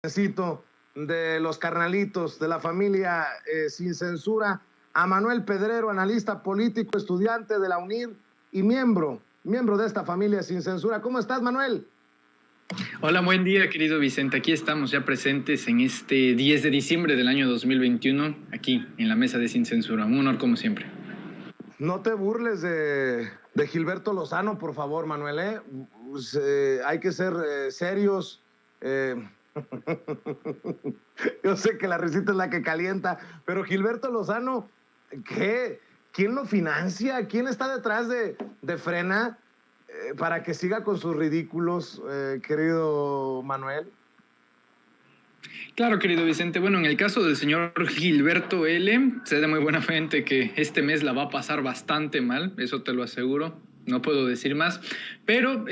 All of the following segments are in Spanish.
Necesito de los carnalitos de la familia Sin Censura, a Manuel Pedrero, analista político, estudiante de la UNIR y miembro de esta familia Sin Censura. ¿Cómo estás, Manuel? Hola, buen día, querido Vicente. Aquí estamos ya presentes en este 10 de diciembre del año 2021, aquí en la mesa de Sin Censura. Un honor como siempre. No te burles de Gilberto Lozano, por favor, Manuel. Pues, hay que ser serios. Yo sé que la risita es la que calienta, pero Gilberto Lozano, ¿qué? ¿Quién lo financia? ¿Quién está detrás de Frena para que siga con sus ridículos, querido Manuel? Claro, querido Vicente. Bueno, en el caso del señor Gilberto L., sé de muy buena fuente que este mes la va a pasar bastante mal, eso te lo aseguro. No puedo decir más, pero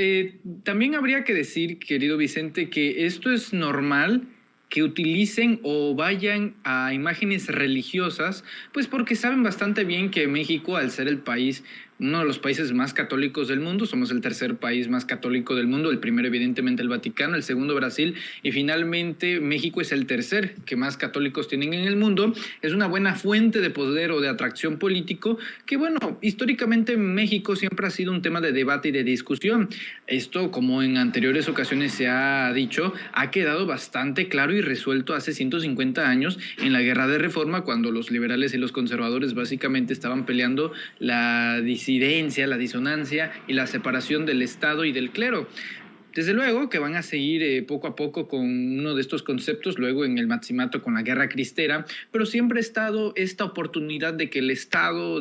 también habría que decir, querido Vicente, que esto es normal que utilicen o vayan a imágenes religiosas, pues porque saben bastante bien que México, al ser el país, uno de los países más católicos del mundo, somos el tercer país más católico del mundo, el primero evidentemente el Vaticano, el segundo Brasil, y finalmente México es el tercer que más católicos tienen en el mundo. Es una buena fuente de poder o de atracción político que, bueno, históricamente México siempre ha sido un tema de debate y de discusión. Esto, como en anteriores ocasiones se ha dicho, ha quedado bastante claro y resuelto hace 150 años en la Guerra de Reforma, cuando los liberales y los conservadores básicamente estaban peleando la disidencia, la disonancia y la separación del Estado y del clero. Desde luego que van a seguir poco a poco con uno de estos conceptos, luego en el Maximato con la Guerra Cristera, pero siempre ha estado esta oportunidad de que el Estado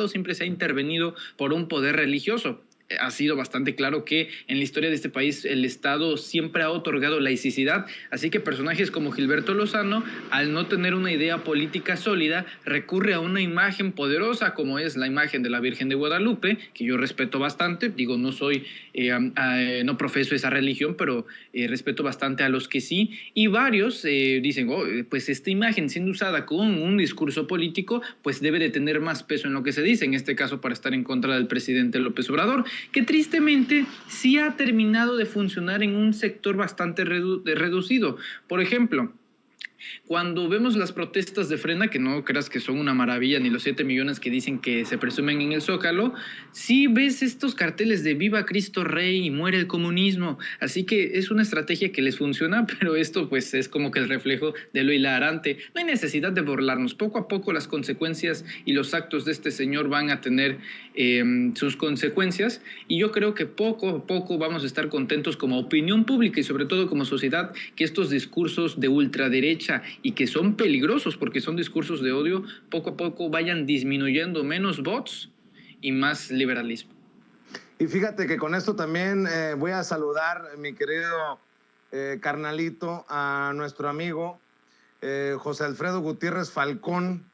siempre se ha intervenido por un poder religioso. Ha sido bastante claro que en la historia de este país el Estado siempre ha otorgado laicidad, así que personajes como Gilberto Lozano, al no tener una idea política sólida, recurre a una imagen poderosa como es la imagen de la Virgen de Guadalupe, que yo respeto bastante, digo, no profeso esa religión, pero respeto bastante a los que sí, y varios dicen, pues esta imagen siendo usada con un discurso político, pues debe de tener más peso en lo que se dice, en este caso para estar en contra del presidente López Obrador, que tristemente sí ha terminado de funcionar en un sector bastante reducido. Por ejemplo, cuando vemos las protestas de Frena, que no creas que son una maravilla, ni los 7 millones que dicen que se presumen en el Zócalo, sí ves estos carteles de Viva Cristo Rey y muere el comunismo. Así que es una estrategia que les funciona, pero esto pues es como que el reflejo de lo hilarante. No hay necesidad de burlarnos. Poco a poco las consecuencias y los actos de este señor van a tener sus consecuencias, y yo creo que poco a poco vamos a estar contentos como opinión pública y sobre todo como sociedad, que estos discursos de ultraderecha y que son peligrosos porque son discursos de odio, poco a poco vayan disminuyendo, menos bots y más liberalismo. Y fíjate que con esto también voy a saludar, mi querido carnalito, a nuestro amigo José Alfredo Gutiérrez Falcón.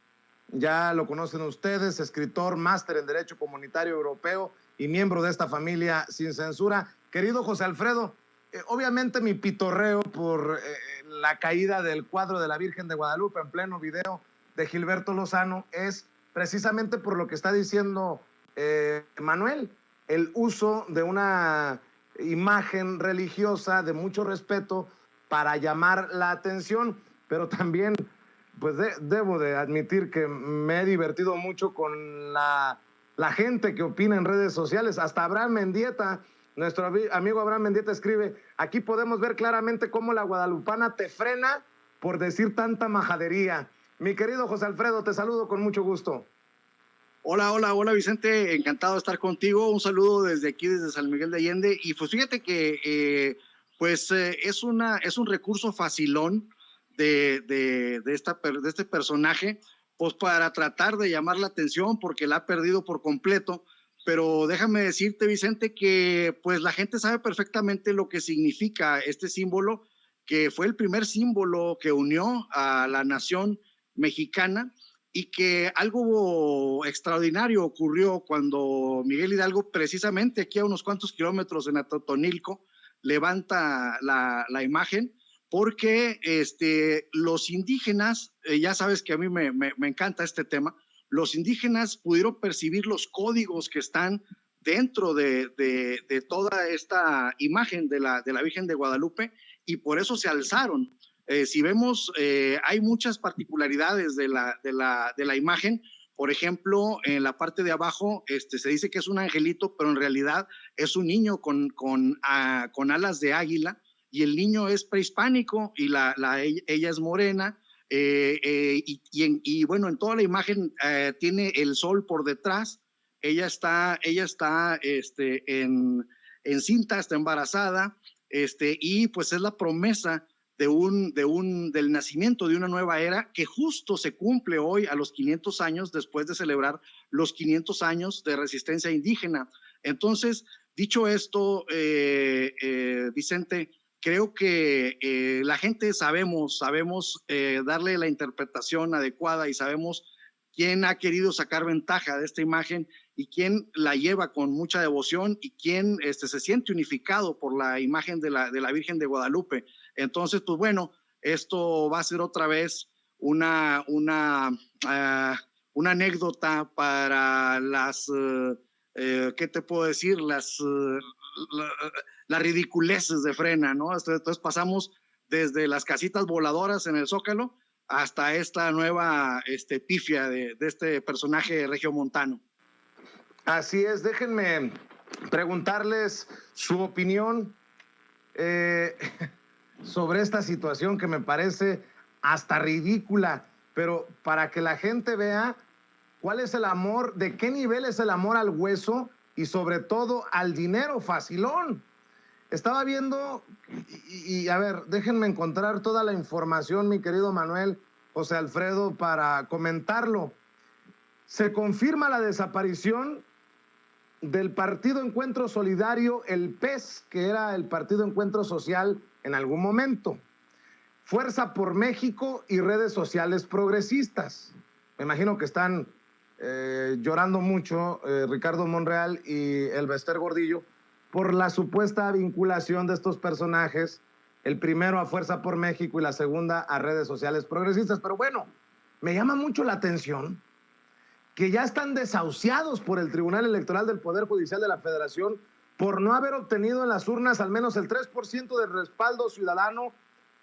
Ya lo conocen ustedes, escritor, máster en Derecho Comunitario Europeo y miembro de esta familia Sin Censura. Querido José Alfredo, obviamente mi pitorreo por la caída del cuadro de la Virgen de Guadalupe en pleno video de Gilberto Lozano es precisamente por lo que está diciendo Manuel, el uso de una imagen religiosa de mucho respeto para llamar la atención, pero también pues debo de admitir que me he divertido mucho con la gente que opina en redes sociales. Hasta Abraham Mendieta, nuestro amigo Abraham Mendieta escribe, aquí podemos ver claramente cómo la guadalupana te frena por decir tanta majadería. Mi querido José Alfredo, te saludo con mucho gusto. Hola Vicente, encantado de estar contigo. Un saludo desde aquí, desde San Miguel de Allende. Y pues fíjate que es un recurso facilón de este personaje, pues para tratar de llamar la atención porque la ha perdido por completo. Pero déjame decirte, Vicente, que pues la gente sabe perfectamente lo que significa este símbolo, que fue el primer símbolo que unió a la nación mexicana, y que algo extraordinario ocurrió cuando Miguel Hidalgo, precisamente aquí a unos cuantos kilómetros en Atotonilco, levanta la imagen, porque los indígenas, ya sabes que a mí me encanta este tema, los indígenas pudieron percibir los códigos que están dentro de toda esta imagen de la Virgen de Guadalupe, y por eso se alzaron. Si vemos, hay muchas particularidades de la imagen. Por ejemplo, en la parte de abajo se dice que es un angelito, pero en realidad es un niño con alas de águila, y el niño es prehispánico y ella es morena. Y bueno, en toda la imagen tiene el sol por detrás. Ella está en cinta, está embarazada, y pues es la promesa del nacimiento de una nueva era que justo se cumple hoy a los 500 años después de celebrar los 500 años de resistencia indígena. Entonces, dicho esto, Vicente, creo que la gente sabemos darle la interpretación adecuada, y sabemos quién ha querido sacar ventaja de esta imagen y quién la lleva con mucha devoción, y quién se siente unificado por la imagen de la Virgen de Guadalupe. Entonces, pues bueno, esto va a ser otra vez una anécdota para las, ¿qué te puedo decir? Las ridiculeces de Frena, ¿no? Entonces pasamos desde las casitas voladoras en el Zócalo hasta esta nueva pifia de este personaje regiomontano. Así es, déjenme preguntarles su opinión sobre esta situación que me parece hasta ridícula, pero para que la gente vea cuál es el amor, de qué nivel es el amor al hueso y sobre todo al dinero facilón. Estaba viendo, y a ver, déjenme encontrar toda la información, mi querido Manuel, José Alfredo, para comentarlo. Se confirma la desaparición del Partido Encuentro Solidario, el PES, que era el Partido Encuentro Social en algún momento. Fuerza por México y redes sociales progresistas. Me imagino que están llorando mucho Ricardo Monreal y el Bester Gordillo por la supuesta vinculación de estos personajes, el primero a Fuerza por México y la segunda a redes sociales progresistas. Pero bueno, me llama mucho la atención que ya están desahuciados por el Tribunal Electoral del Poder Judicial de la Federación por no haber obtenido en las urnas al menos el 3% de respaldo ciudadano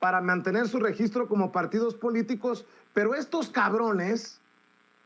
para mantener su registro como partidos políticos. Pero estos cabrones,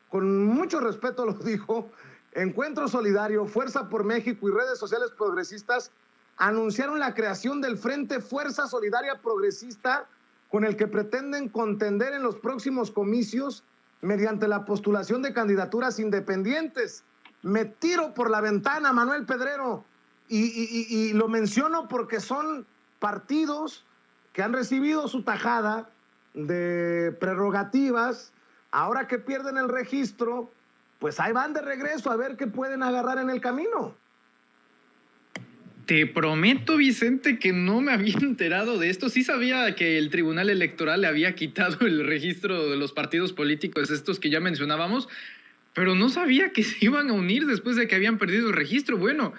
con mucho respeto lo dijo, Encuentro Solidario, Fuerza por México y redes sociales progresistas anunciaron la creación del Frente Fuerza Solidaria Progresista, con el que pretenden contender en los próximos comicios mediante la postulación de candidaturas independientes. Me tiro por la ventana, Manuel Pedrero, y lo menciono porque son partidos que han recibido su tajada de prerrogativas. Ahora que pierden el registro, pues ahí van de regreso a ver qué pueden agarrar en el camino. Te prometo, Vicente, que no me había enterado de esto. Sí sabía que el Tribunal Electoral le había quitado el registro de los partidos políticos, estos que ya mencionábamos, pero no sabía que se iban a unir después de que habían perdido el registro. Bueno,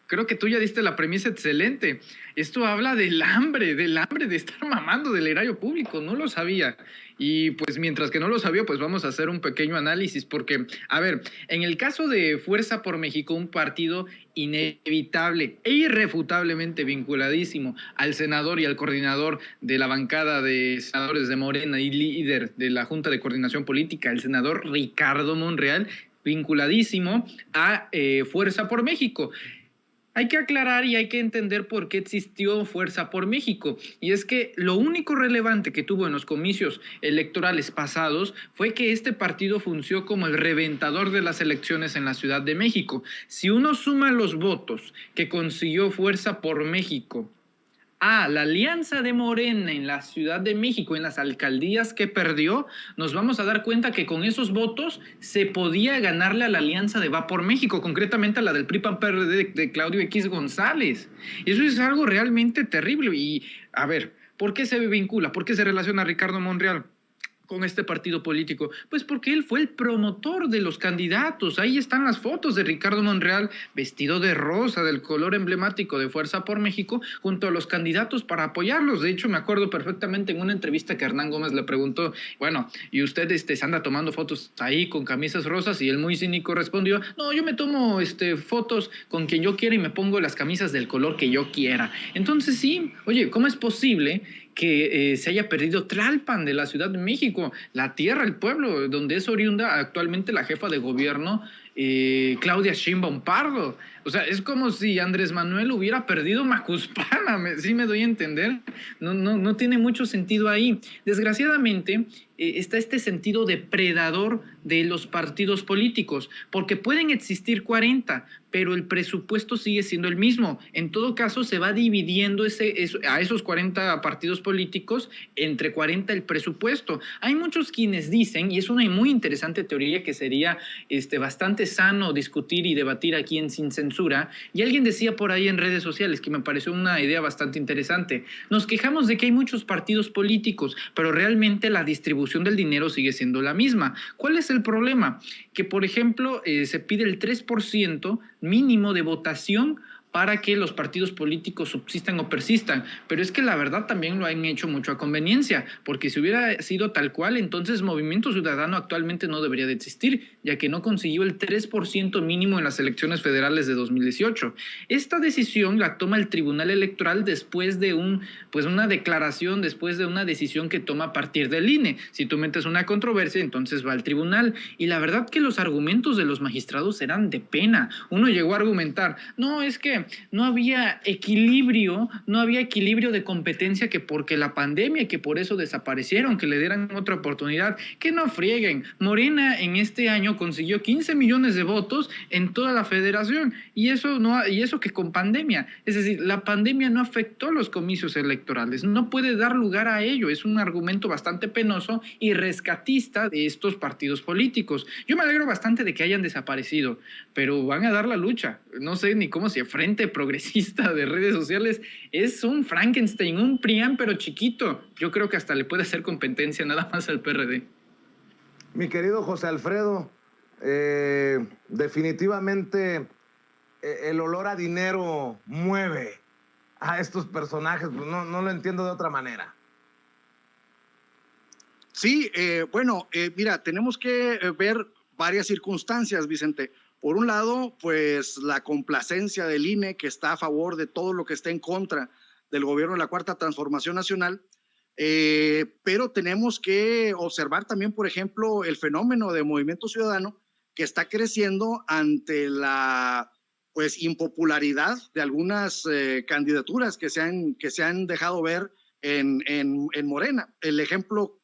creo que tú ya diste la premisa excelente. Esto habla del hambre de estar mamando del erario público. No lo sabía. Y pues mientras que no lo sabía, pues vamos a hacer un pequeño análisis porque, a ver, en el caso de Fuerza por México, un partido inevitable e irrefutablemente vinculadísimo al senador y al coordinador de la bancada de senadores de Morena y líder de la Junta de Coordinación Política, el senador Ricardo Monreal, vinculadísimo a Fuerza por México. Hay que aclarar y hay que entender por qué existió Fuerza por México. Y es que lo único relevante que tuvo en los comicios electorales pasados fue que este partido funcionó como el reventador de las elecciones en la Ciudad de México. Si uno suma los votos que consiguió Fuerza por México a la alianza de Morena en la Ciudad de México, en las alcaldías que perdió, nos vamos a dar cuenta que con esos votos se podía ganarle a la alianza de Va por México, concretamente a la del PRI-PAN-PRD de Claudio X González. Eso es algo realmente terrible. Y, a ver, ¿por qué se vincula? ¿Por qué se relaciona a Ricardo Monreal? con este partido político? Pues porque él fue el promotor de los candidatos. Ahí están las fotos de Ricardo Monreal vestido de rosa, del color emblemático de Fuerza por México, junto a los candidatos para apoyarlos. De hecho, me acuerdo perfectamente en una entrevista que Hernán Gómez le preguntó, bueno, ¿y usted se anda tomando fotos ahí con camisas rosas? Y él muy cínico respondió, no, yo me tomo fotos con quien yo quiera y me pongo las camisas del color que yo quiera. Entonces sí, oye, ¿cómo es posible que se haya perdido Tlalpan de la Ciudad de México, la tierra, el pueblo, donde es oriunda actualmente la jefa de gobierno, Claudia Sheinbaum Pardo? O sea, es como si Andrés Manuel hubiera perdido Macuspana, ¿sí me doy a entender? No tiene mucho sentido ahí. Desgraciadamente, está este sentido depredador de los partidos políticos, porque pueden existir 40, pero el presupuesto sigue siendo el mismo. En todo caso, se va dividiendo a esos 40 partidos políticos entre 40 el presupuesto. Hay muchos quienes dicen, y es una muy interesante teoría que sería bastante sano discutir y debatir aquí en Sin Censura, y alguien decía por ahí en redes sociales, que me pareció una idea bastante interesante, nos quejamos de que hay muchos partidos políticos, pero realmente la distribución del dinero sigue siendo la misma. ¿Cuál es el problema? Que, por ejemplo, se pide el 3% mínimo de votación para que los partidos políticos subsistan o persistan, pero es que la verdad también lo han hecho mucho a conveniencia, porque si hubiera sido tal cual, entonces Movimiento Ciudadano actualmente no debería de existir, ya que no consiguió el 3% mínimo en las elecciones federales de 2018. Esta decisión la toma el Tribunal Electoral después de una declaración, después de una decisión que toma a partir del INE. Si tú metes una controversia, entonces va al tribunal, y la verdad que los argumentos de los magistrados eran de pena. Uno llegó a argumentar, no, es que no había equilibrio de competencia, que porque la pandemia, que por eso desaparecieron, que le dieran otra oportunidad. Que no frieguen. Morena en este año consiguió 15 millones de votos en toda la federación, y eso que con pandemia. Es decir, la pandemia no afectó los comicios electorales, no puede dar lugar a ello. Es un argumento bastante penoso y rescatista de estos partidos políticos. Yo me alegro bastante de que hayan desaparecido, pero van a dar la lucha. No sé ni cómo se Frente Progresista de redes sociales es un Frankenstein, un PRIAN, pero chiquito. Yo creo que hasta le puede hacer competencia nada más al PRD. Mi querido José Alfredo, definitivamente el olor a dinero mueve a estos personajes, pues no lo entiendo de otra manera. Sí, mira, tenemos que ver varias circunstancias, Vicente. Por un lado, pues la complacencia del INE, que está a favor de todo lo que está en contra del gobierno de la Cuarta Transformación Nacional, pero tenemos que observar también, por ejemplo, el fenómeno de Movimiento Ciudadano, que está creciendo ante la impopularidad de algunas candidaturas que se han dejado ver en Morena. El ejemplo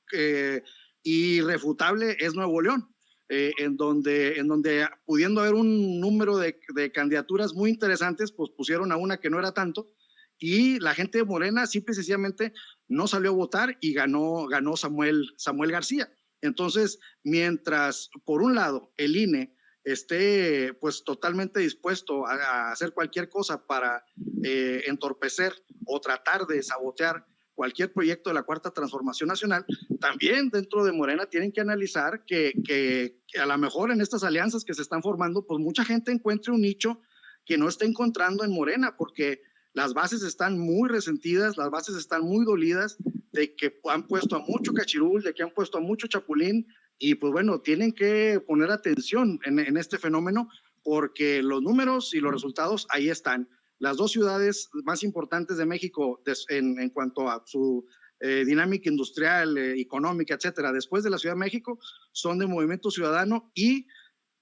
irrefutable es Nuevo León. En donde pudiendo haber un número de candidaturas muy interesantes, pues pusieron a una que no era tanto, y la gente de Morena simple y sencillamente no salió a votar y ganó Samuel García. Entonces, mientras por un lado el INE esté pues totalmente dispuesto a hacer cualquier cosa para entorpecer o tratar de sabotear cualquier proyecto de la Cuarta Transformación Nacional, también dentro de Morena tienen que analizar que a lo mejor en estas alianzas que se están formando, pues mucha gente encuentre un nicho que no está encontrando en Morena, porque las bases están muy resentidas, las bases están muy dolidas de que han puesto a mucho cachirul, de que han puesto a mucho chapulín, y pues bueno, tienen que poner atención en este fenómeno, porque los números y los resultados ahí están. Las dos ciudades más importantes de México en cuanto a su dinámica industrial, económica, etcétera, después de la Ciudad de México, son de Movimiento Ciudadano y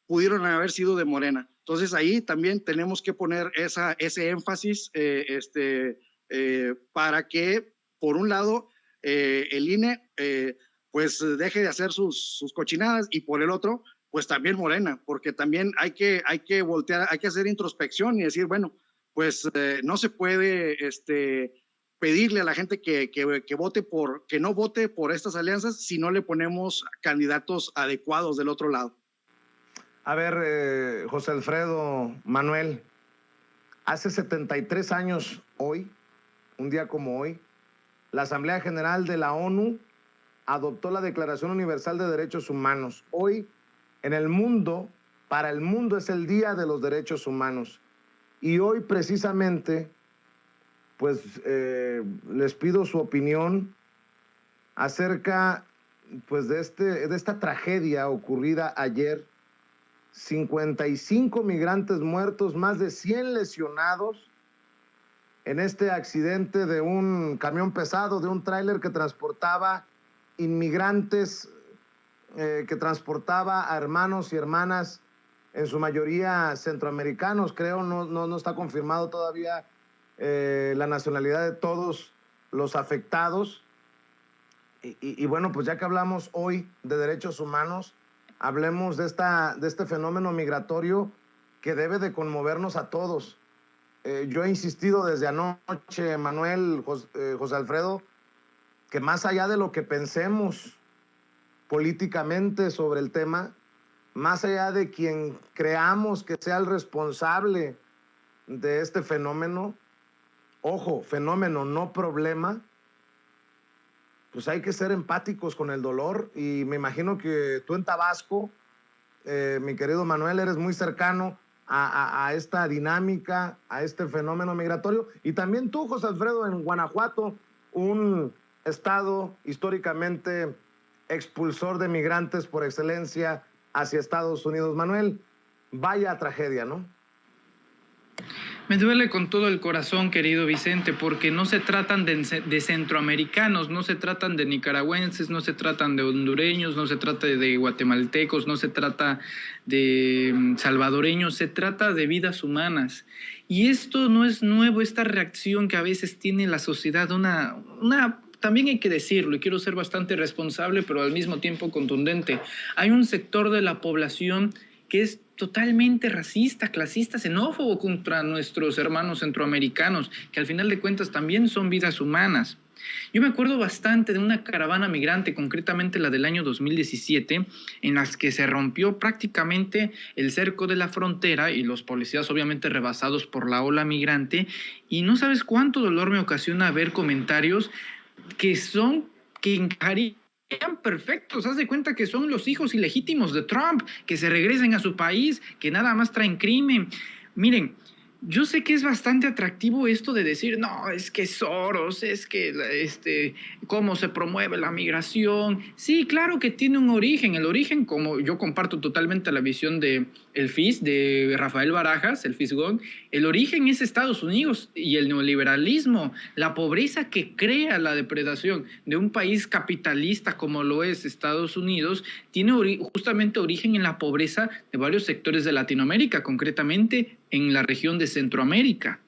pudieron haber sido de Morena. Entonces ahí también tenemos que poner ese énfasis para que, por un lado, el INE pues deje de hacer sus cochinadas, y por el otro, pues también Morena, porque también hay que voltear, hay que hacer introspección y decir, bueno, pues no se puede pedirle a la gente que no vote por estas alianzas si no le ponemos candidatos adecuados del otro lado. A ver, José Alfredo, Manuel, hace 73 años hoy, un día como hoy, la Asamblea General de la ONU adoptó la Declaración Universal de Derechos Humanos. Hoy, en el mundo, para el mundo es el Día de los Derechos Humanos. Y hoy, precisamente, pues les pido su opinión acerca pues, de esta tragedia ocurrida ayer. 55 migrantes muertos, más de 100 lesionados en este accidente de un camión pesado, de un tráiler que transportaba inmigrantes, que transportaba a hermanos y hermanas, en su mayoría centroamericanos, creo, no está confirmado todavía la nacionalidad de todos los afectados. Y bueno, pues ya que hablamos hoy de derechos humanos, hablemos de este fenómeno migratorio que debe de conmovernos a todos. Yo he insistido desde anoche, Manuel, José Alfredo, que más allá de lo que pensemos políticamente sobre el tema, más allá de quien creamos que sea el responsable de este fenómeno, ojo, fenómeno, no problema, pues hay que ser empáticos con el dolor. Y me imagino que tú en Tabasco, mi querido Manuel, eres muy cercano a esta dinámica, a este fenómeno migratorio. Y también tú, José Alfredo, en Guanajuato, un estado históricamente expulsor de migrantes por excelencia hacia Estados Unidos. Manuel, vaya tragedia, ¿no? Me duele con todo el corazón, querido Vicente, porque no se tratan de centroamericanos, no se tratan de nicaragüenses, no se tratan de hondureños, no se trata de guatemaltecos, no se trata de salvadoreños, se trata de vidas humanas. Y esto no es nuevo, esta reacción que a veces tiene la sociedad, también hay que decirlo, y quiero ser bastante responsable, pero al mismo tiempo contundente. Hay un sector de la población que es totalmente racista, clasista, xenófobo contra nuestros hermanos centroamericanos, que al final de cuentas también son vidas humanas. Yo me acuerdo bastante de una caravana migrante, concretamente la del año 2017, en las que se rompió prácticamente el cerco de la frontera y los policías obviamente rebasados por la ola migrante, y no sabes cuánto dolor me ocasiona ver comentarios que encajarían perfectos. Haz de cuenta que son los hijos ilegítimos de Trump, que se regresen a su país, que nada más traen crimen. Miren, yo sé que es bastante atractivo esto de decir, no, es que Soros, es que cómo se promueve la migración. Sí, claro que tiene un origen. El origen, como yo comparto totalmente la visión de el FIS, de Rafael Barajas, el Fisgón, el origen es Estados Unidos y el neoliberalismo, la pobreza que crea la depredación de un país capitalista como lo es Estados Unidos, tiene justamente origen en la pobreza de varios sectores de Latinoamérica, concretamente en la región de Centroamérica.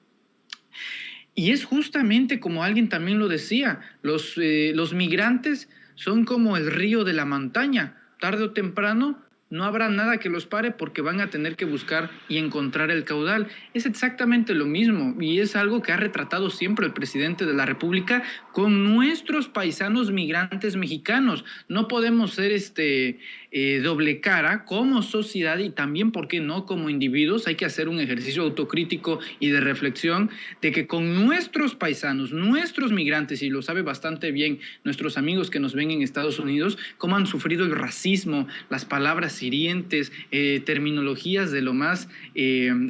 Y es justamente como alguien también lo decía, los migrantes son como el río de la montaña, tarde o temprano no habrá nada que los pare porque van a tener que buscar y encontrar el caudal. Es exactamente lo mismo y es algo que ha retratado siempre el presidente de la República con nuestros paisanos migrantes mexicanos. No podemos ser doble cara como sociedad y también, ¿por qué no?, como individuos. Hay que hacer un ejercicio autocrítico y de reflexión de que con nuestros paisanos, nuestros migrantes, y lo sabe bastante bien nuestros amigos que nos ven en Estados Unidos, cómo han sufrido el racismo, las palabras hirientes, terminologías de lo más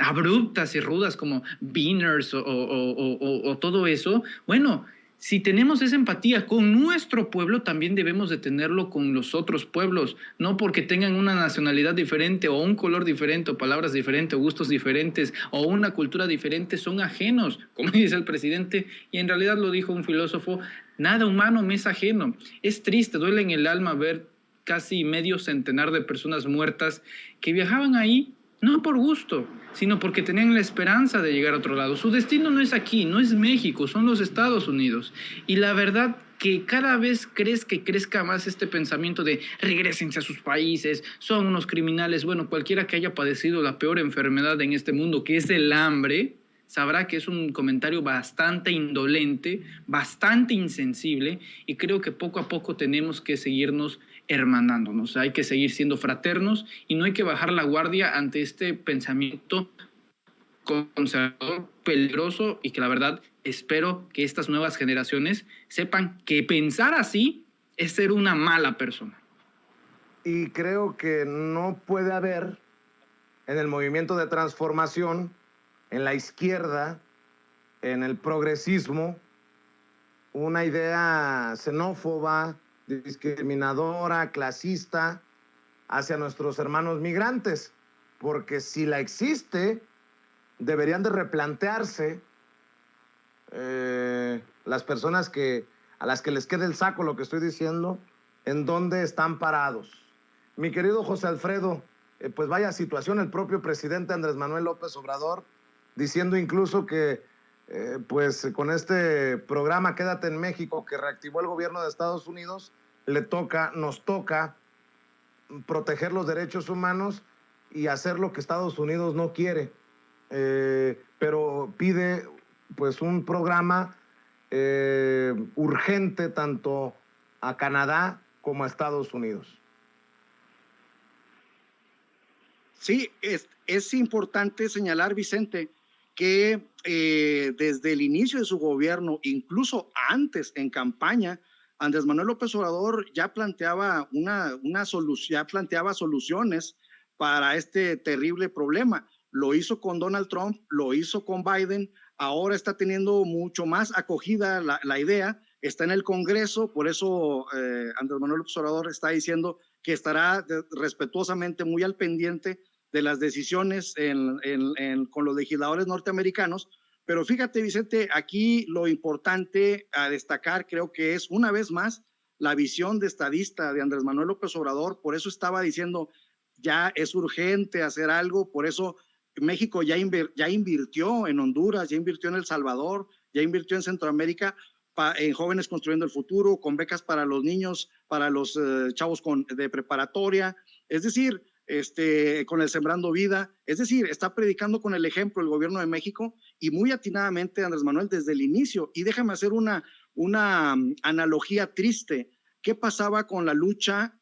abruptas y rudas como beaners o todo eso. Bueno, si tenemos esa empatía con nuestro pueblo, también debemos de tenerlo con los otros pueblos, no porque tengan una nacionalidad diferente o un color diferente o palabras diferentes o gustos diferentes o una cultura diferente, son ajenos, como dice el presidente, y en realidad lo dijo un filósofo, nada humano me es ajeno. Es triste, duele en el alma ver casi medio centenar de personas muertas que viajaban ahí no por gusto, sino porque tenían la esperanza de llegar a otro lado. Su destino no es aquí, no es México, son los Estados Unidos. Y la verdad que cada vez crezca más este pensamiento de regrésense a sus países, son unos criminales. Bueno, cualquiera que haya padecido la peor enfermedad en este mundo, que es el hambre, sabrá que es un comentario bastante indolente, bastante insensible, y creo que poco a poco tenemos que seguirnos hermanándonos. Hay que seguir siendo fraternos y no hay que bajar la guardia ante este pensamiento conservador, peligroso, y que la verdad espero que estas nuevas generaciones sepan que pensar así es ser una mala persona. Y creo que no puede haber en el movimiento de transformación, en la izquierda, en el progresismo, una idea xenófoba, discriminadora, clasista hacia nuestros hermanos migrantes, porque si la existe, deberían de replantearse las personas a las que les quede el saco lo que estoy diciendo, en dónde están parados. Mi querido José Alfredo, pues vaya situación, el propio presidente Andrés Manuel López Obrador, diciendo incluso que pues con este programa Quédate en México que reactivó el gobierno de Estados Unidos, nos toca proteger los derechos humanos y hacer lo que Estados Unidos no quiere, pero pide pues un programa urgente tanto a Canadá como a Estados Unidos. Sí, es importante señalar, Vicente, que desde el inicio de su gobierno, incluso antes en campaña, Andrés Manuel López Obrador ya planteaba ya planteaba soluciones para este terrible problema. Lo hizo con Donald Trump, lo hizo con Biden, ahora está teniendo mucho más acogida la idea, está en el Congreso, por eso Andrés Manuel López Obrador está diciendo que estará respetuosamente muy al pendiente de las decisiones con los legisladores norteamericanos. Pero fíjate, Vicente, aquí lo importante a destacar creo que es una vez más la visión de estadista de Andrés Manuel López Obrador. Por eso estaba diciendo, ya es urgente hacer algo, por eso México ya invirtió en Honduras, ya invirtió en El Salvador, ya invirtió en Centroamérica, en Jóvenes Construyendo el Futuro, con becas para los niños, para los chavos de preparatoria. Es decir, con el Sembrando Vida, es decir, está predicando con el ejemplo el gobierno de México y muy atinadamente Andrés Manuel desde el inicio. Y déjame hacer una analogía triste. ¿Qué pasaba con la lucha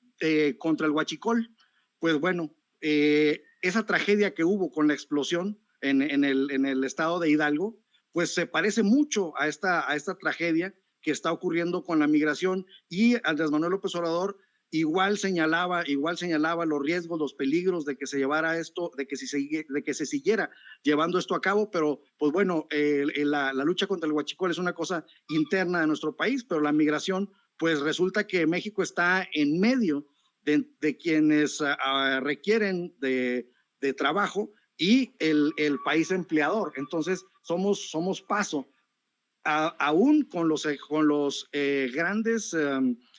contra el huachicol? Pues bueno, esa tragedia que hubo con la explosión en el estado de Hidalgo, pues se parece mucho a esta tragedia que está ocurriendo con la migración, y Andrés Manuel López Obrador igual señalaba los riesgos, los peligros de que se llevara esto, de que se siguiera llevando esto a cabo, pero pues bueno, la lucha contra el huachicol es una cosa interna de nuestro país, pero la migración, pues resulta que México está en medio de quienes requieren de trabajo y el país empleador. Entonces somos paso, aún con los grandes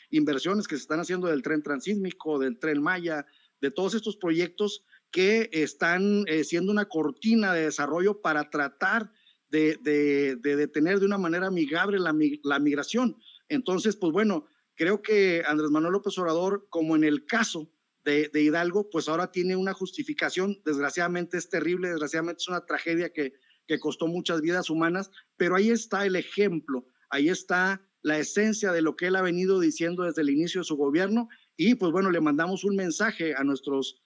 inversiones que se están haciendo del tren transísmico, del tren Maya, de todos estos proyectos que están siendo una cortina de desarrollo para tratar de detener de una manera amigable la migración. Entonces, pues bueno, creo que Andrés Manuel López Obrador, como en el caso de Hidalgo, pues ahora tiene una justificación. Desgraciadamente es terrible, desgraciadamente es una tragedia que costó muchas vidas humanas, pero ahí está el ejemplo, ahí está la esencia de lo que él ha venido diciendo desde el inicio de su gobierno. Y pues bueno, le mandamos un mensaje a nuestros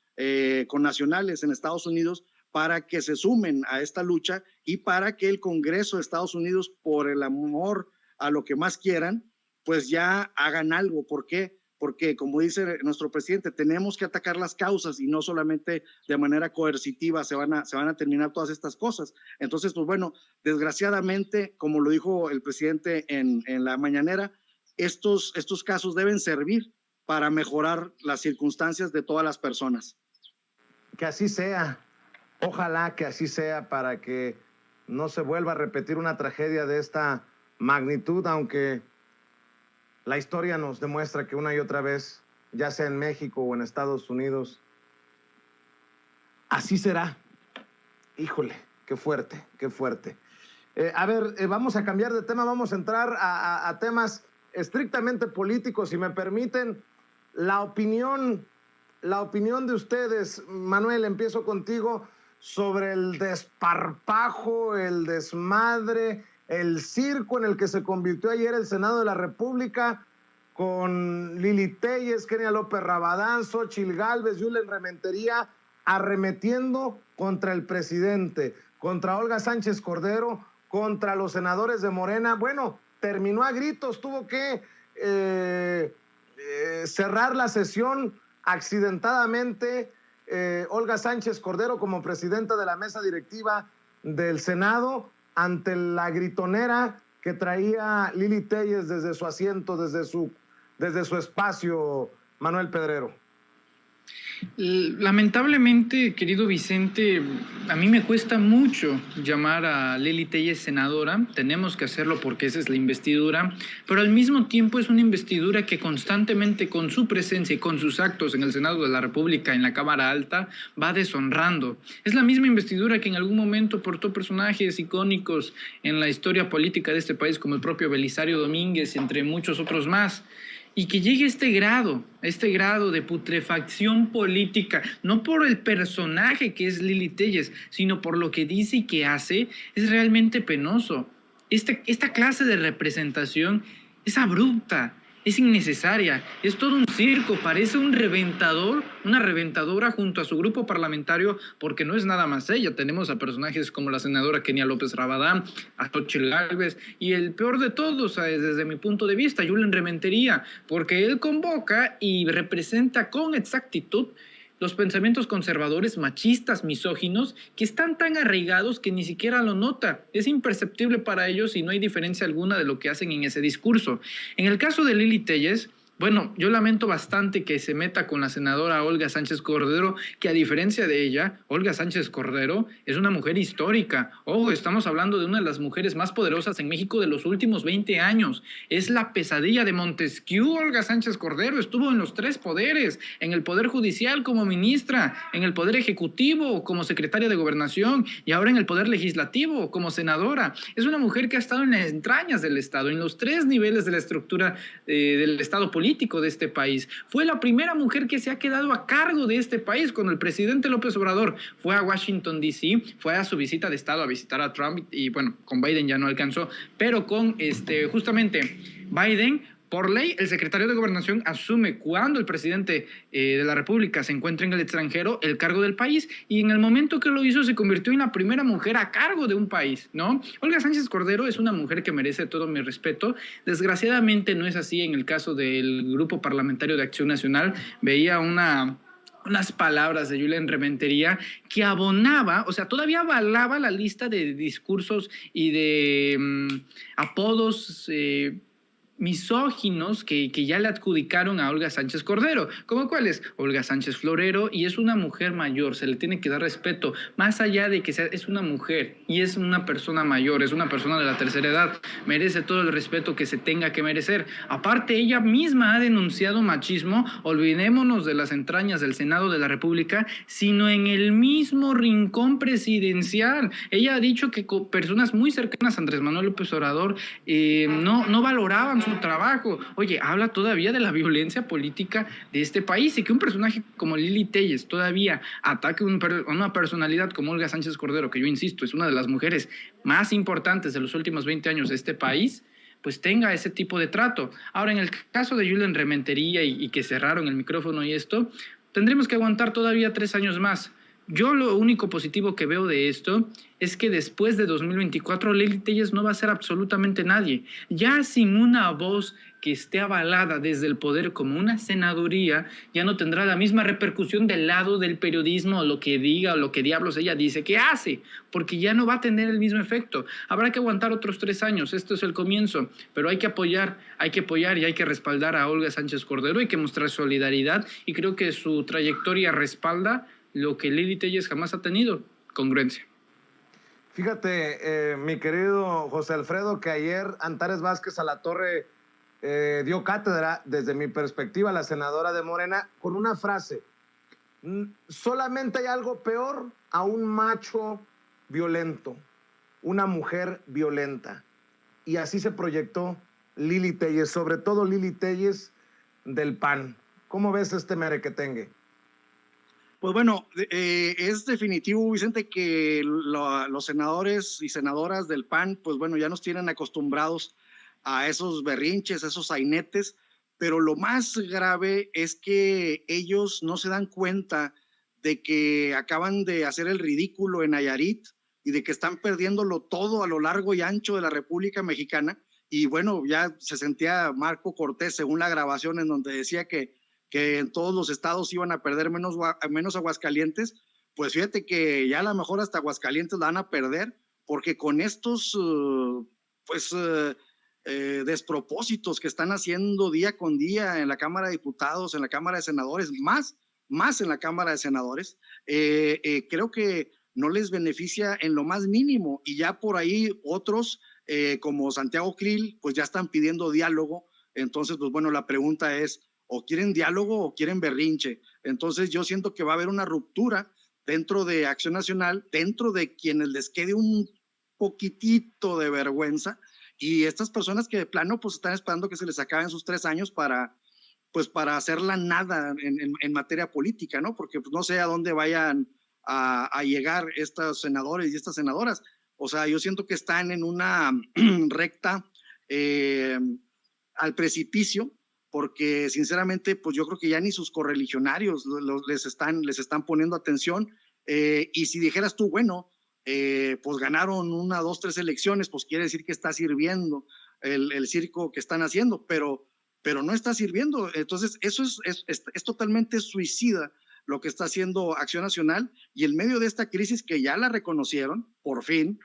connacionales en Estados Unidos para que se sumen a esta lucha y para que el Congreso de Estados Unidos, por el amor a lo que más quieran, pues ya hagan algo. ¿Por qué? Porque, como dice nuestro presidente, tenemos que atacar las causas y no solamente de manera coercitiva se van a terminar todas estas cosas. Entonces, pues bueno, desgraciadamente, como lo dijo el presidente en la mañanera, estos casos deben servir para mejorar las circunstancias de todas las personas. Que así sea. Ojalá que así sea, para que no se vuelva a repetir una tragedia de esta magnitud, aunque la historia nos demuestra que una y otra vez, ya sea en México o en Estados Unidos, así será. Híjole, qué fuerte, qué fuerte. Vamos a cambiar de tema, vamos a entrar a temas estrictamente políticos, si me permiten. La opinión de ustedes, Manuel, empiezo contigo, sobre el desparpajo, el desmadre, el circo en el que se convirtió ayer el Senado de la República, con Lili Téllez, Kenia López Rabadán, Xóchitl Gálvez, Yulen Rementería, arremetiendo contra el presidente, contra Olga Sánchez Cordero, contra los senadores de Morena. Bueno, terminó a gritos, tuvo que cerrar la sesión accidentadamente Olga Sánchez Cordero como presidenta de la mesa directiva del Senado ante la gritonera que traía Lili Téllez desde su asiento, desde su espacio, Manuel Pedrero. Lamentablemente, querido Vicente, a mí me cuesta mucho llamar a Lili Téllez senadora. Tenemos que hacerlo porque esa es la investidura, pero al mismo tiempo es una investidura que constantemente con su presencia y con sus actos en el Senado de la República, en la Cámara Alta, va deshonrando. Es la misma investidura que en algún momento portó personajes icónicos en la historia política de este país, como el propio Belisario Domínguez, entre muchos otros más. Y que llegue a este grado de putrefacción política, no por el personaje que es Lili Téllez, sino por lo que dice y que hace, es realmente penoso. Esta clase de representación es abrupta, es innecesaria, es todo un circo, parece un reventador, una reventadora junto a su grupo parlamentario, porque no es nada más ella. Tenemos a personajes como la senadora Kenia López Rabadán, a Xochitl Gálvez, y el peor de todos, desde mi punto de vista, Julen Rementería, porque él convoca y representa con exactitud los pensamientos conservadores, machistas, misóginos, que están tan arraigados que ni siquiera lo nota. Es imperceptible para ellos y no hay diferencia alguna de lo que hacen en ese discurso. En el caso de Lili Téllez, bueno, yo lamento bastante que se meta con la senadora Olga Sánchez Cordero, que a diferencia de ella, Olga Sánchez Cordero es una mujer histórica. Ojo, estamos hablando de una de las mujeres más poderosas en México de los últimos 20 años. Es la pesadilla de Montesquieu, Olga Sánchez Cordero. Estuvo en los 3 poderes, en el Poder Judicial como ministra, en el Poder Ejecutivo como secretaria de Gobernación y ahora en el Poder Legislativo como senadora. Es una mujer que ha estado en las entrañas del Estado, en los 3 niveles de la estructura del Estado político de este país. Fue la primera mujer que se ha quedado a cargo de este país cuando el presidente López Obrador fue a Washington, D.C., fue a su visita de Estado a visitar a Trump y bueno, con Biden ya no alcanzó, pero con justamente Biden, por ley, el secretario de Gobernación asume cuando el presidente de la República se encuentra en el extranjero el cargo del país y en el momento que lo hizo se convirtió en la primera mujer a cargo de un país, ¿no? Olga Sánchez Cordero es una mujer que merece todo mi respeto. Desgraciadamente no es así en el caso del Grupo Parlamentario de Acción Nacional. Veía unas palabras de Julen Rementería que abonaba, o sea, todavía avalaba la lista de discursos y de apodos misóginos que ya le adjudicaron a Olga Sánchez Cordero. ¿Cómo cuáles? Olga Sánchez Florero, y es una mujer mayor, se le tiene que dar respeto, más allá de que es una mujer y es una persona mayor, es una persona de la tercera edad, merece todo el respeto que se tenga que merecer. Aparte, ella misma ha denunciado machismo, olvidémonos de las entrañas del Senado de la República, sino en el mismo rincón presidencial. Ella ha dicho que personas muy cercanas a Andrés Manuel López Obrador no valoraban su trabajo. Oye, habla todavía de la violencia política de este país y que un personaje como Lili Téllez todavía ataque a una personalidad como Olga Sánchez Cordero, que yo insisto, es una de las mujeres más importantes de los últimos 20 años de este país, pues tenga ese tipo de trato. Ahora, en el caso de Julen Rementería y que cerraron el micrófono y esto, tendremos que aguantar todavía 3 años más. Yo lo único positivo que veo de esto es que después de 2024 Lili Téllez no va a ser absolutamente nadie. Ya sin una voz que esté avalada desde el poder como una senaduría, ya no tendrá la misma repercusión del lado del periodismo o lo que diga o lo que diablos ella dice que hace, porque ya no va a tener el mismo efecto. Habrá que aguantar otros 3 años, esto es el comienzo, pero hay que apoyar y hay que respaldar a Olga Sánchez Cordero, hay que mostrar solidaridad y creo que su trayectoria respalda lo que Lili Téllez jamás ha tenido, congruencia. Fíjate, mi querido José Alfredo, que ayer Antares Vázquez Alatorre dio cátedra, desde mi perspectiva, a la senadora de Morena, con una frase: solamente hay algo peor a un macho violento, una mujer violenta. Y así se proyectó Lili Téllez, sobre todo Lili Téllez del PAN. ¿Cómo ves este merequetengue? Pues bueno, es definitivo, Vicente, que los senadores y senadoras del PAN, pues bueno, ya nos tienen acostumbrados a esos berrinches, a esos sainetes, pero lo más grave es que ellos no se dan cuenta de que acaban de hacer el ridículo en Nayarit y de que están perdiéndolo todo a lo largo y ancho de la República Mexicana y bueno, ya se sentía Marco Cortés, según la grabación, en donde decía que en todos los estados iban a perder menos Aguascalientes. Pues fíjate que ya a lo mejor hasta Aguascalientes la van a perder, porque con estos despropósitos que están haciendo día con día en la Cámara de Diputados, en la Cámara de Senadores, más en la Cámara de Senadores, creo que no les beneficia en lo más mínimo, y ya por ahí otros como Santiago Krill pues ya están pidiendo diálogo. Entonces pues bueno, la pregunta es, o quieren diálogo o quieren berrinche. Entonces yo siento que va a haber una ruptura dentro de Acción Nacional, dentro de quienes les quede un poquitito de vergüenza, y estas personas que de plano pues están esperando que se les acaben sus 3 años para hacerla nada en materia política, ¿no? Porque pues, no sé a dónde vayan a llegar estos senadores y estas senadoras. O sea, yo siento que están en una recta al precipicio, porque sinceramente, pues yo creo que ya ni sus correligionarios les están poniendo atención, y si dijeras tú, bueno, pues ganaron 1, 2, 3 elecciones, pues quiere decir que está sirviendo el circo que están haciendo, pero no está sirviendo. Entonces, eso es totalmente suicida lo que está haciendo Acción Nacional, y en medio de esta crisis que ya la reconocieron, por fin,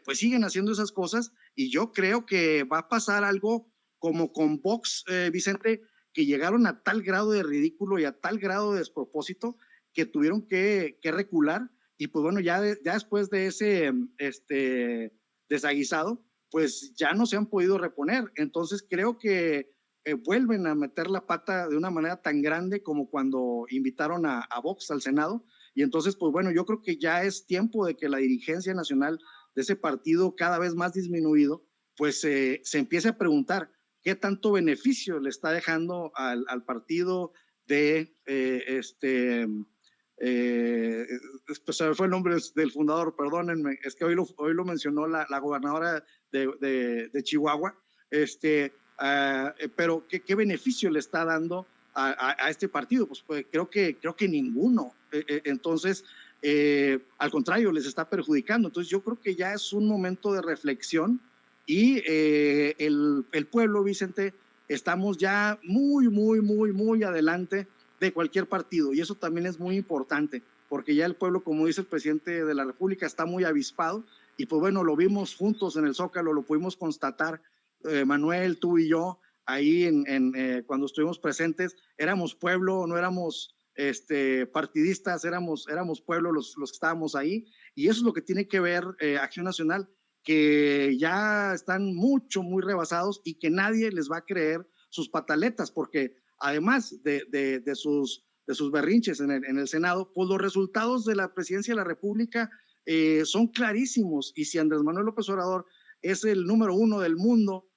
pues siguen haciendo esas cosas, y yo creo que va a pasar algo como con Vox, Vicente, que llegaron a tal grado de ridículo y a tal grado de despropósito que tuvieron que recular, y pues bueno, ya después de ese desaguisado, pues ya no se han podido reponer. Entonces creo que vuelven a meter la pata de una manera tan grande como cuando invitaron a Vox al Senado, y entonces pues bueno, yo creo que ya es tiempo de que la dirigencia nacional de ese partido, cada vez más disminuido, pues se empiece a preguntar qué tanto beneficio le está dejando al partido de pues fue el nombre del fundador, perdónenme, es que hoy lo mencionó la gobernadora de Chihuahua, pero ¿qué beneficio le está dando a este partido? Pues creo que ninguno. Entonces, al contrario, les está perjudicando. Entonces yo creo que ya es un momento de reflexión, y el pueblo, Vicente, estamos ya muy adelante de cualquier partido, y eso también es muy importante, porque ya el pueblo, como dice el presidente de la República, está muy avispado, y pues bueno, lo vimos juntos en el Zócalo, lo pudimos constatar, Manuel, tú y yo, ahí cuando estuvimos presentes, éramos pueblo, no éramos partidistas, éramos pueblo los que estábamos ahí, y eso es lo que tiene que ver Acción Nacional, que ya están muy rebasados, y que nadie les va a creer sus pataletas, porque además de sus berrinches en el Senado, pues los resultados de la presidencia de la República son clarísimos, y si Andrés Manuel López Obrador es el número 1 del mundo,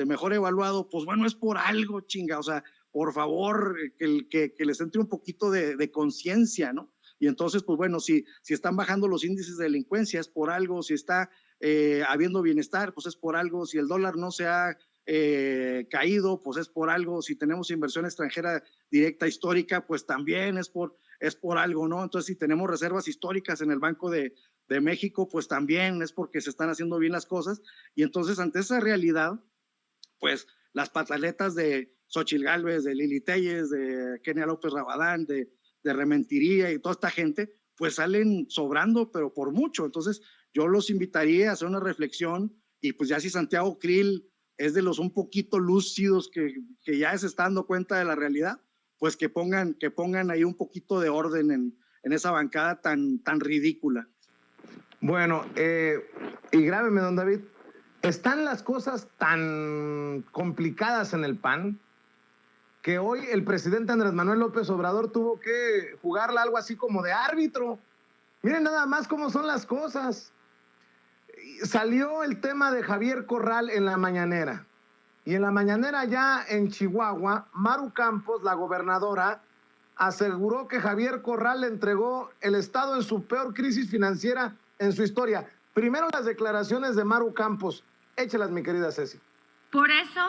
mejor evaluado, pues bueno, es por algo, chinga, o sea, por favor, que les entre un poquito de conciencia, ¿no? Y entonces, pues bueno, si están bajando los índices de delincuencia, es por algo; si está habiendo bienestar, pues es por algo; si el dólar no se ha caído, pues es por algo; si tenemos inversión extranjera directa histórica, pues también es por algo, ¿no? Entonces, si tenemos reservas históricas en el Banco de México, pues también es porque se están haciendo bien las cosas. Y entonces, ante esa realidad, pues las pataletas de Xóchitl Gálvez, de Lili Téllez, de Kenia López Rabadán, de Rementería y toda esta gente, pues salen sobrando, pero por mucho. Entonces, yo los invitaría a hacer una reflexión, y pues ya si Santiago Krill es de los un poquito lúcidos que ya se está dando cuenta de la realidad, pues que pongan ahí un poquito de orden en esa bancada tan ridícula. Bueno, y grábeme, don David, están las cosas tan complicadas en el PAN que hoy el presidente Andrés Manuel López Obrador tuvo que jugarla algo así como de árbitro. Miren nada más cómo son las cosas. Salió el tema de Javier Corral en la mañanera, y en la mañanera ya en Chihuahua, Maru Campos, la gobernadora, aseguró que Javier Corral le entregó el estado en su peor crisis financiera en su historia. Primero las declaraciones de Maru Campos. Échelas, mi querida Ceci. Por eso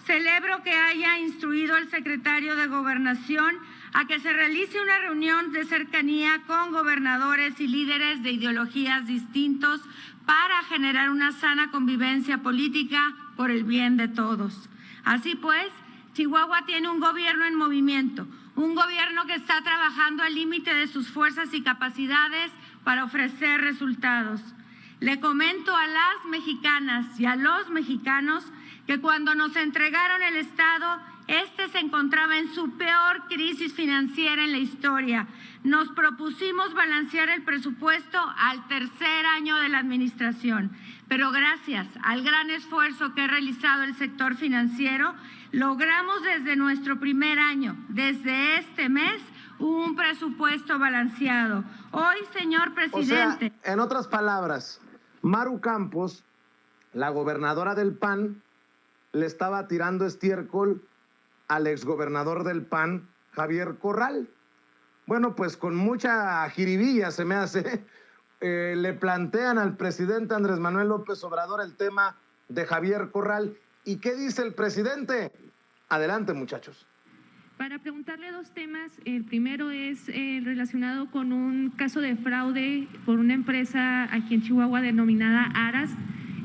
celebro que haya instruido al secretario de Gobernación a que se realice una reunión de cercanía con gobernadores y líderes de ideologías distintos para generar una sana convivencia política por el bien de todos. Así pues, Chihuahua tiene un gobierno en movimiento, un gobierno que está trabajando al límite de sus fuerzas y capacidades para ofrecer resultados. Le comento a las mexicanas y a los mexicanos que cuando nos entregaron el Estado, este se encontraba en su peor crisis financiera en la historia. Nos propusimos balancear el presupuesto al tercer año de la administración, pero gracias al gran esfuerzo que ha realizado el sector financiero, logramos desde nuestro primer año, desde este mes, un presupuesto balanceado. Hoy, señor presidente. O sea, en otras palabras, Maru Campos, la gobernadora del PAN, le estaba tirando estiércol al exgobernador del PAN, Javier Corral. Bueno, pues con mucha jiribilla se me hace, le plantean al presidente Andrés Manuel López Obrador el tema de Javier Corral. ¿Y qué dice el presidente? Adelante, muchachos. Para preguntarle dos temas. El primero es relacionado con un caso de fraude por una empresa aquí en Chihuahua denominada Aras.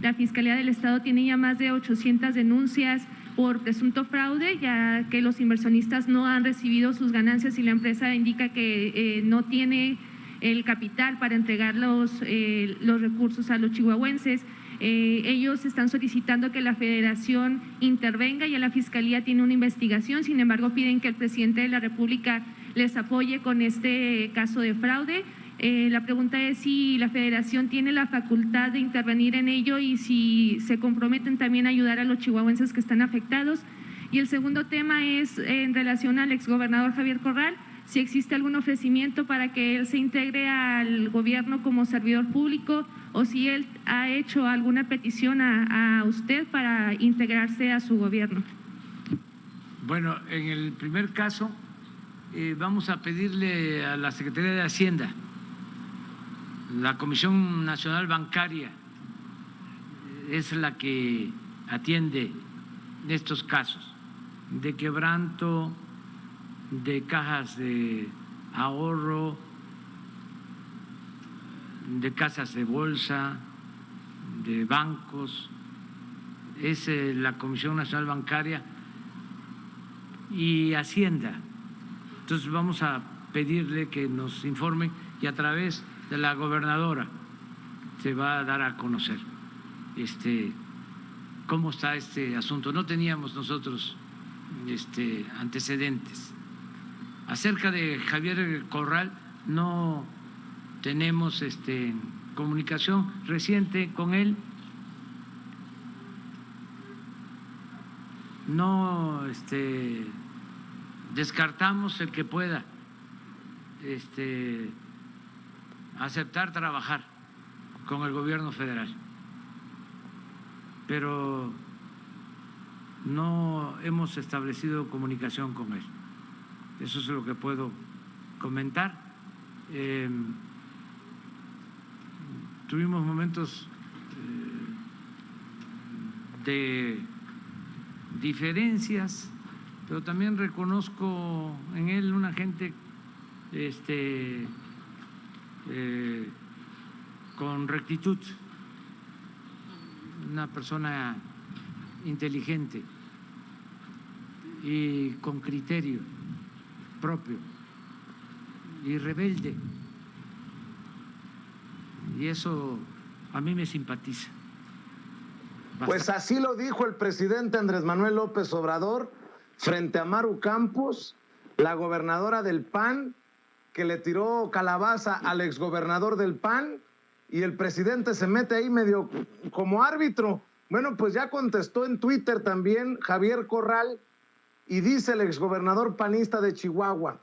La Fiscalía del Estado tiene ya más de 800 denuncias por presunto fraude, ya que los inversionistas no han recibido sus ganancias y la empresa indica que no tiene el capital para entregar los recursos a los chihuahuenses. Ellos están solicitando que la Federación intervenga, y la Fiscalía tiene una investigación. Sin embargo, piden que el presidente de la República les apoye con este caso de fraude. La pregunta es si la Federación tiene la facultad de intervenir en ello y si se comprometen también a ayudar a los chihuahuenses que están afectados. Y el segundo tema es en relación al exgobernador Javier Corral, si existe algún ofrecimiento para que él se integre al gobierno como servidor público o si él ha hecho alguna petición a usted para integrarse a su gobierno. Bueno, en el primer caso vamos a pedirle a la Secretaría de Hacienda, la Comisión Nacional Bancaria es la que atiende estos casos de quebranto, de cajas de ahorro, de casas de bolsa, de bancos. Es la Comisión Nacional Bancaria y Hacienda. Entonces vamos a pedirle que nos informen y a través de la gobernadora se va a dar a conocer cómo está este asunto. No teníamos nosotros antecedentes. Acerca de Javier Corral no tenemos comunicación reciente con él. No descartamos el que pueda aceptar trabajar con el gobierno federal, pero no hemos establecido comunicación con él. Eso es lo que puedo comentar. Tuvimos momentos de diferencias, pero también reconozco en él una gente con rectitud, una persona inteligente y con criterio propio y rebelde, y eso a mí me simpatiza bastante. Pues así lo dijo el presidente Andrés Manuel López Obrador frente a Maru Campos, la gobernadora del PAN, que le tiró calabaza al exgobernador del PAN, y el presidente se mete ahí medio como árbitro. Bueno, pues ya contestó en Twitter también Javier Corral, y dice el exgobernador panista de Chihuahua: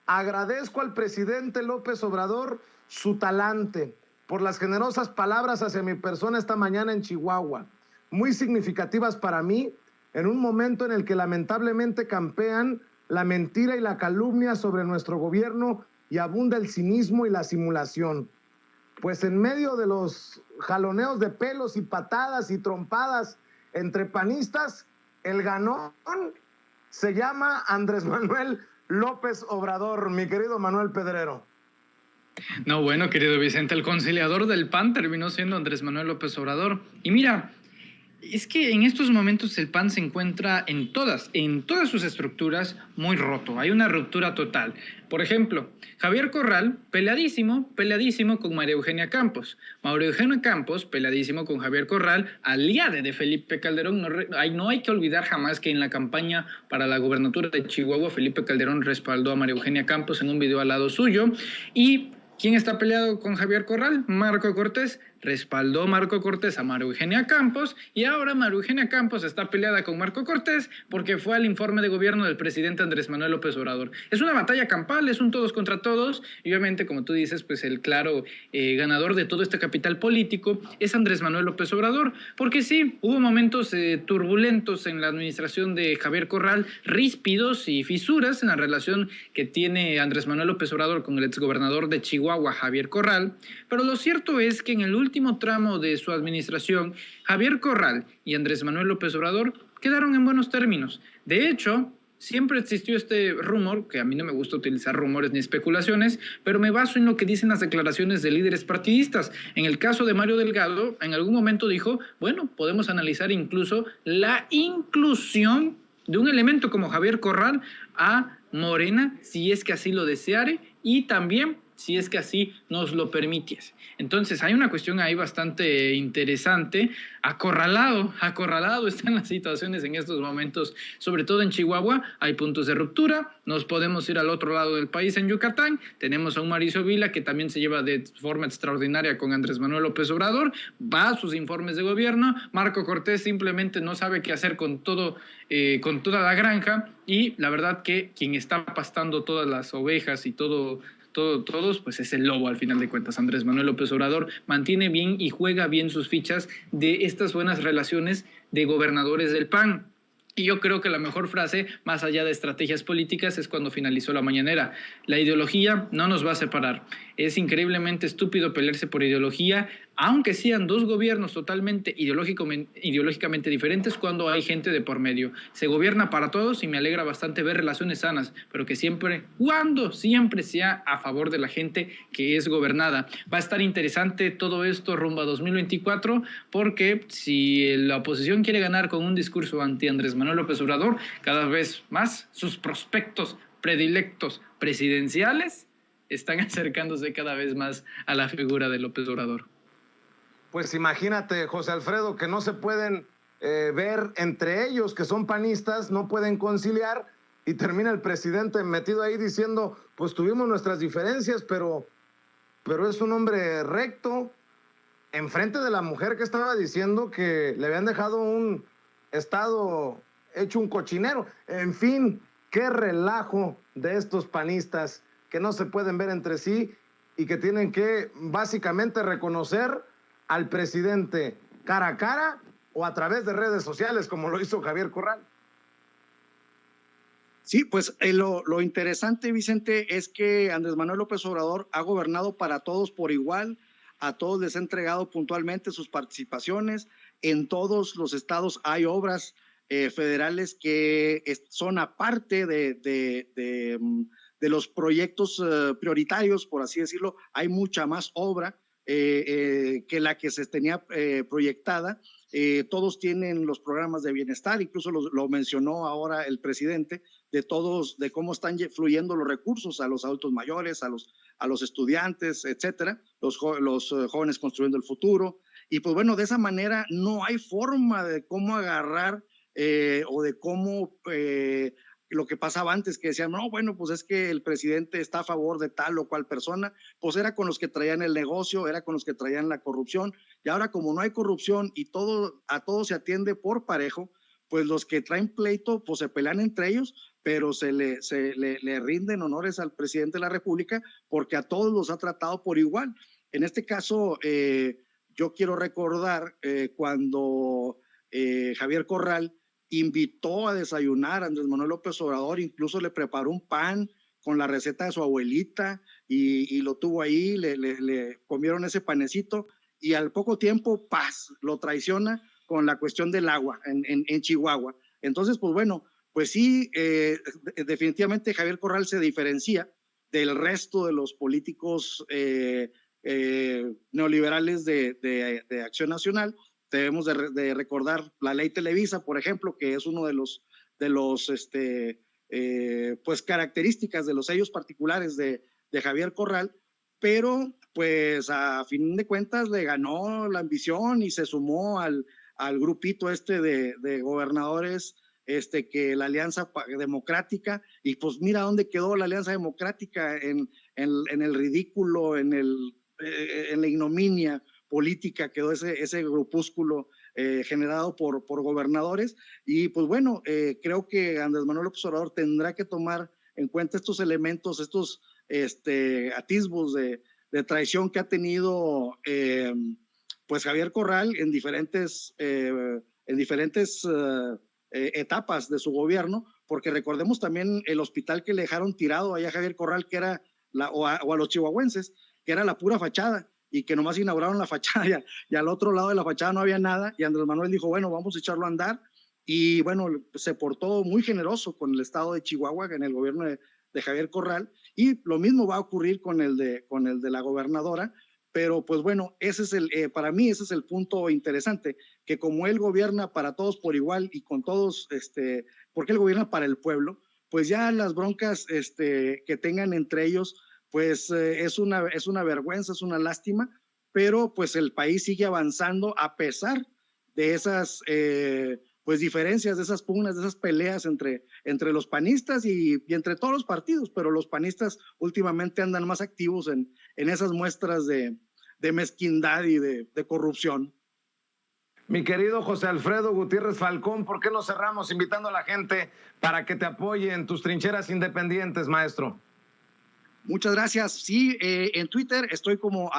agradezco al presidente López Obrador su talante por las generosas palabras hacia mi persona esta mañana en Chihuahua, muy significativas para mí, en un momento en el que lamentablemente campean la mentira y la calumnia sobre nuestro gobierno y abunda el cinismo y la simulación. Pues en medio de los jaloneos de pelos y patadas y trompadas entre panistas, el ganón se llama Andrés Manuel López Obrador, mi querido Manuel Pedrero. No, bueno, querido Vicente, el conciliador del PAN terminó siendo Andrés Manuel López Obrador. Y mira, Es que en estos momentos el PAN se encuentra en todas sus estructuras muy roto. Hay una ruptura total. Por ejemplo, Javier Corral, peleadísimo con María Eugenia Campos. María Eugenia Campos, peleadísimo con Javier Corral, aliada de Felipe Calderón. No hay que olvidar jamás que en la campaña para la gubernatura de Chihuahua, Felipe Calderón respaldó a María Eugenia Campos en un video al lado suyo. ¿Y quién está peleado con Javier Corral? Marco Cortés. Respaldó Marco Cortés a María Eugenia Campos y ahora María Eugenia Campos está peleada con Marco Cortés porque fue al informe de gobierno del presidente Andrés Manuel López Obrador. Es una batalla campal, es un todos contra todos y obviamente, como tú dices, pues el claro ganador de todo este capital político es Andrés Manuel López Obrador, porque sí, hubo momentos turbulentos en la administración de Javier Corral, ríspidos y fisuras en la relación que tiene Andrés Manuel López Obrador con el exgobernador de Chihuahua, Javier Corral, pero lo cierto es que en el último tramo de su administración, Javier Corral y Andrés Manuel López Obrador quedaron en buenos términos. De hecho, siempre existió este rumor, que a mí no me gusta utilizar rumores ni especulaciones, pero me baso en lo que dicen las declaraciones de líderes partidistas. En el caso de Mario Delgado, en algún momento dijo, bueno, podemos analizar incluso la inclusión de un elemento como Javier Corral a Morena, si es que así lo deseare, y también si es que así nos lo permitiese. Entonces hay una cuestión ahí bastante interesante. Acorralado están las situaciones en estos momentos, sobre todo en Chihuahua. Hay puntos de ruptura, nos podemos ir al otro lado del país en Yucatán, tenemos a un Mauricio Vila que también se lleva de forma extraordinaria con Andrés Manuel López Obrador, va a sus informes de gobierno, Marco Cortés simplemente no sabe qué hacer con toda la granja y la verdad que quien está pastando todas las ovejas y todos, pues es el lobo al final de cuentas. Andrés Manuel López Obrador mantiene bien y juega bien sus fichas de estas buenas relaciones de gobernadores del PAN. Y yo creo que la mejor frase, más allá de estrategias políticas, es cuando finalizó la mañanera. La ideología no nos va a separar. Es increíblemente estúpido pelearse por ideología, aunque sean dos gobiernos totalmente ideológicamente diferentes cuando hay gente de por medio. Se gobierna para todos y me alegra bastante ver relaciones sanas, pero que siempre sea a favor de la gente que es gobernada. Va a estar interesante todo esto rumbo a 2024, porque si la oposición quiere ganar con un discurso anti Andrés Manuel López Obrador, cada vez más sus prospectos predilectos presidenciales están acercándose cada vez más a la figura de López Obrador. Pues imagínate, José Alfredo, que no se pueden ver entre ellos, que son panistas, no pueden conciliar, y termina el presidente metido ahí diciendo, pues tuvimos nuestras diferencias, pero es un hombre recto, enfrente de la mujer que estaba diciendo que le habían dejado un estado hecho un cochinero. En fin, qué relajo de estos panistas que no se pueden ver entre sí y que tienen que básicamente reconocer al presidente cara a cara o a través de redes sociales, como lo hizo Javier Corral. Sí, pues lo interesante, Vicente, es que Andrés Manuel López Obrador ha gobernado para todos por igual, a todos les ha entregado puntualmente sus participaciones, en todos los estados hay obras federales que son aparte de los proyectos prioritarios, por así decirlo, hay mucha más obra que la que se tenía proyectada. Todos tienen los programas de bienestar, incluso lo mencionó ahora el presidente, de cómo están fluyendo los recursos a los adultos mayores, a los estudiantes, etcétera, los jóvenes construyendo el futuro. Y pues bueno, de esa manera no hay forma de cómo agarrar o de cómo lo que pasaba antes, que decían, no, bueno, pues es que el presidente está a favor de tal o cual persona, pues era con los que traían el negocio, era con los que traían la corrupción, y ahora como no hay corrupción y a todo se atiende por parejo, pues los que traen pleito, pues se pelean entre ellos, pero se le rinden honores al presidente de la República porque a todos los ha tratado por igual. En este caso, yo quiero recordar cuando Javier Corral invitó a desayunar a Andrés Manuel López Obrador, incluso le preparó un pan con la receta de su abuelita y lo tuvo ahí, le comieron ese panecito y al poco tiempo, ¡paz!, lo traiciona con la cuestión del agua en Chihuahua. Entonces, pues bueno, pues sí, definitivamente Javier Corral se diferencia del resto de los políticos neoliberales de Acción Nacional, debemos de recordar la ley Televisa, por ejemplo, que es uno de los pues características de los sellos particulares de Javier Corral, pero pues a fin de cuentas le ganó la ambición y se sumó al grupito de gobernadores que la Alianza Democrática, y pues mira dónde quedó la Alianza Democrática, en el ridículo, en la ignominia política quedó ese grupúsculo generado por gobernadores. Y pues bueno, creo que Andrés Manuel López Obrador tendrá que tomar en cuenta estos elementos, estos atisbos de traición que ha tenido pues Javier Corral en diferentes etapas de su gobierno, porque recordemos también el hospital que le dejaron tirado allá a Javier Corral, que era o a los chihuahuenses, que era la pura fachada, y que nomás inauguraron la fachada y al otro lado de la fachada no había nada, y Andrés Manuel dijo, bueno, vamos a echarlo a andar, y bueno, se portó muy generoso con el estado de Chihuahua, en el gobierno de Javier Corral, y lo mismo va a ocurrir con el de la gobernadora. Pero pues bueno, para mí ese es el punto interesante, que como él gobierna para todos por igual y con todos, porque él gobierna para el pueblo, pues ya las broncas que tengan entre ellos, pues es una vergüenza, es una lástima, pero pues el país sigue avanzando a pesar de esas pues diferencias, de esas pugnas, de esas peleas entre los panistas y entre todos los partidos, pero los panistas últimamente andan más activos en esas muestras de mezquindad y de corrupción. Mi querido José Alfredo Gutiérrez Falcón, ¿por qué no cerramos invitando a la gente para que te apoye en tus trincheras independientes, maestro? Muchas gracias. Sí, en Twitter estoy como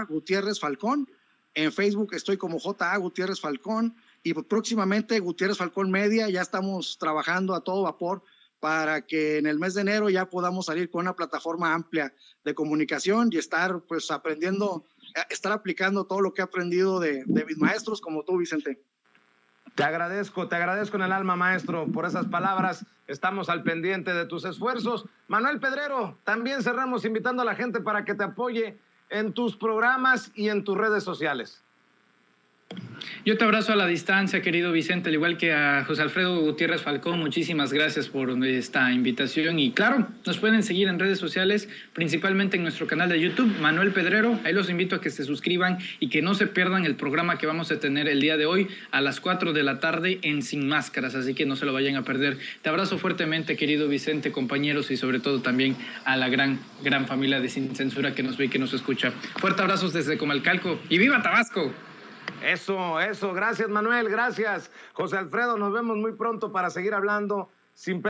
@Gutiérrez Falcón, en Facebook estoy como JA Gutiérrez Falcón, y próximamente Gutiérrez Falcón Media. Ya estamos trabajando a todo vapor para que en el mes de enero ya podamos salir con una plataforma amplia de comunicación y estar pues estar aplicando todo lo que he aprendido de mis maestros como tú, Vicente. Te agradezco en el alma, maestro, por esas palabras. Estamos al pendiente de tus esfuerzos. Manuel Pedrero, también cerramos invitando a la gente para que te apoye en tus programas y en tus redes sociales. Yo te abrazo a la distancia, querido Vicente, al igual que a José Alfredo Gutiérrez Falcón. Muchísimas gracias por esta invitación. Y claro, nos pueden seguir en redes sociales, principalmente en nuestro canal de YouTube, Manuel Pedrero. Ahí los invito a que se suscriban y que no se pierdan el programa que vamos a tener el día de hoy a las 4 de la tarde en Sin Máscaras. Así que no se lo vayan a perder. Te abrazo fuertemente, querido Vicente, compañeros, y sobre todo también a la gran familia de Sin Censura que nos ve y que nos escucha. Fuerte abrazos desde Comalcalco y ¡viva Tabasco! Eso, gracias Manuel, gracias José Alfredo, nos vemos muy pronto para seguir hablando sin